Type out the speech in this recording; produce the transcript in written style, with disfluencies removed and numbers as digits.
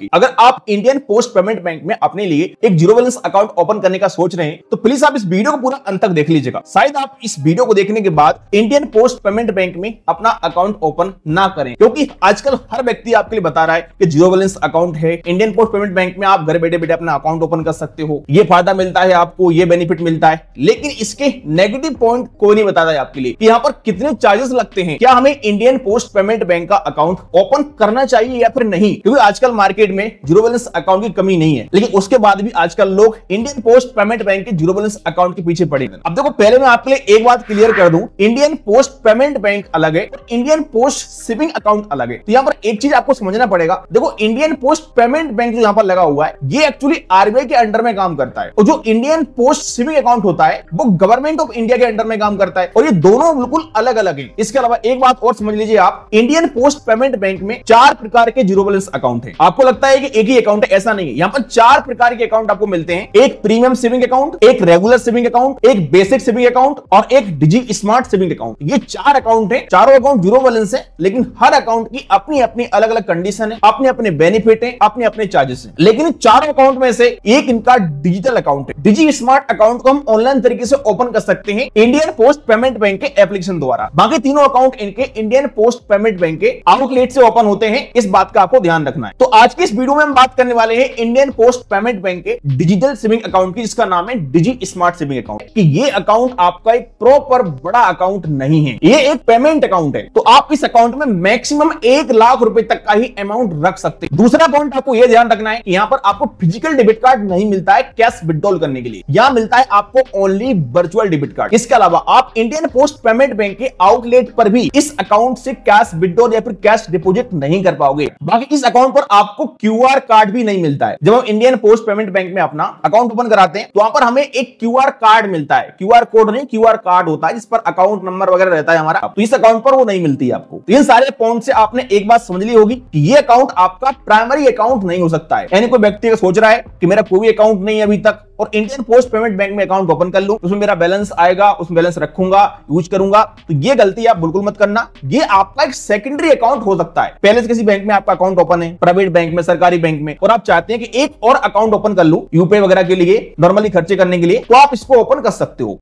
की। अगर आप इंडियन पोस्ट पेमेंट बैंक में अपने लिए एक जीरो बैलेंस अकाउंट ओपन करने का सोच रहे हैं तो प्लीज आप इस वीडियो को पूरा अंत तक देख लीजिएगा। शायद आप इस वीडियो को देखने के बाद इंडियन पोस्ट पेमेंट बैंक में अपना अकाउंट ओपन ना करें, क्योंकि आजकल हर व्यक्ति आपके लिए बता रहा है कि जीरो बैलेंस अकाउंट है, इंडियन पोस्ट पेमेंट बैंक में आप घर बैठे बैठे अपना अकाउंट ओपन कर सकते हो, ये फायदा मिलता है आपको, ये बेनिफिट मिलता है। लेकिन इसके नेगेटिव पॉइंट कोई नहीं बताता है आपके लिए कि यहाँ पर कितने चार्जेस लगते हैं, क्या हमें इंडियन पोस्ट पेमेंट बैंक का अकाउंट ओपन करना चाहिए या फिर नहीं। क्योंकि आजकल मार्केट में जीरो बैलेंस अकाउंट की कमी नहीं है, लेकिन उसके बाद भी आजकल लोग इंडियन पोस्ट पेमेंट बैंक के जीरो बैलेंस अकाउंट के पीछे पड़े हैं। अब देखो, पहले मैं आपके लिए एक बात क्लियर कर दूं, इंडियन पोस्ट पेमेंट बैंक अलग है और इंडियन पोस्ट सेविंग अकाउंट अलग है। तो यहां पर एक चीज आपको समझना पड़ेगा। देखो, इंडियन पोस्ट पेमेंट बैंक जो यहां पर लगा हुआ है ये एक्चुअली आरबीआई के अंडर में काम करता है, और जो इंडियन पोस्ट सेविंग अकाउंट होता है वो गवर्नमेंट ऑफ इंडिया के अंडर में काम करता है, और ये दोनों बिल्कुल अलग अलग है। इसके अलावा एक बात और समझ लीजिए आप, इंडियन पोस्ट पेमेंट बैंक में 4 प्रकार के जीरो बैलेंस अकाउंट है। आपको लगता है कि एक ही अकाउंट है, ऐसा नहीं है। यहां पर 4 प्रकार के अकाउंट आपको मिलते हैं, एक प्रीमियम सेविंग अकाउंट, एक रेगुलर सेविंग अकाउंट, एक बेसिक सेविंग अकाउंट और एक डिजी स्मार्ट सेविंग अकाउंट। ये 4 अकाउंट है, चारों अकाउंट जीरो बैलेंस है, लेकिन हर अकाउंट की अपनी अपनी अलग अलग कंडीशन है, अपने अपने बेनिफिट है, अपने अपने चार्जेस है। लेकिन चारों अकाउंट में से एक इनका डिजिटल अकाउंट है। डिजी स्मार्ट अकाउंट को हम ऑनलाइन तरीके से ओपन कर सकते हैं इंडियन पोस्ट पेमेंट बैंक के एप्लीकेशन द्वारा। बाकी तीनों अकाउंट इनके इंडियन पोस्ट पेमेंट बैंक के आउटलेट से ओपन होते हैं, इस बात का आपको ध्यान रखना है। तो आज की इस वीडियो में हम बात करने वाले हैं इंडियन पोस्ट पेमेंट बैंक के डिजिटल सेविंग अकाउंट की, जिसका नाम है डिजी स्मार्ट सेविंग अकाउंट। कि ये अकाउंट आपका एक प्रॉपर बड़ा अकाउंट नहीं है, ये एक पेमेंट अकाउंट है। तो आप इस अकाउंट में मैक्सिमम 1 लाख रुपए तक का ही अमाउंट रख सकते हैं। दूसरा पॉइंट आपको यह ध्यान रखना है कि यहां पर आपको फिजिकल डेबिट कार्ड नहीं मिलता है कैश विड्रॉल करने के लिए, यहां मिलता है आपको ओनली वर्चुअल डेबिट कार्ड। इसके अलावा आप इंडियन पोस्ट पेमेंट बैंक के आउटलेट पर भी इस अकाउंट से कैश विड्रॉल या फिर कैश डिपॉजिट नहीं कर पाओगे। बाकी इस अकाउंट पर आपको क्यूआर कार्ड भी नहीं मिलता है। जब हम इंडियन पोस्ट पेमेंट बैंक में अपना अकाउंट ओपन कराते हैं तो वहां पर हमें एक क्यूआर कार्ड मिलता है, क्यूआर कोड नहीं, क्यूआर कार्ड होता है जिस पर अकाउंट नंबर वगैरह रहता है हमारा। तो इस अकाउंट पर वो नहीं मिलती है आपको। तो इन सारे पॉइंट से आपने एक बात समझ ली होगी कि ये अकाउंट आपका प्राइमरी अकाउंट नहीं हो सकता है। यानी कोई व्यक्ति सोच रहा है कि मेरा कोई अकाउंट नहीं है अभी तक और इंडियन पोस्ट पेमेंट बैंक में अकाउंट ओपन कर लूं, उसमें मेरा बैलेंस आएगा, उसमें बैलेंस रखूंगा, यूज करूंगा, तो ये गलती आप बिल्कुल मत करना। ये आपका एक सेकेंडरी अकाउंट हो सकता है। पहले से किसी बैंक में आपका अकाउंट ओपन है, प्राइवेट बैंक में, सरकारी बैंक में, और आप चाहते हैं कि एक और अकाउंट ओपन कर लूं यूपीआई वगैरह के लिए, नॉर्मली खर्चे करने के लिए, तो आप इसको ओपन कर सकते हो।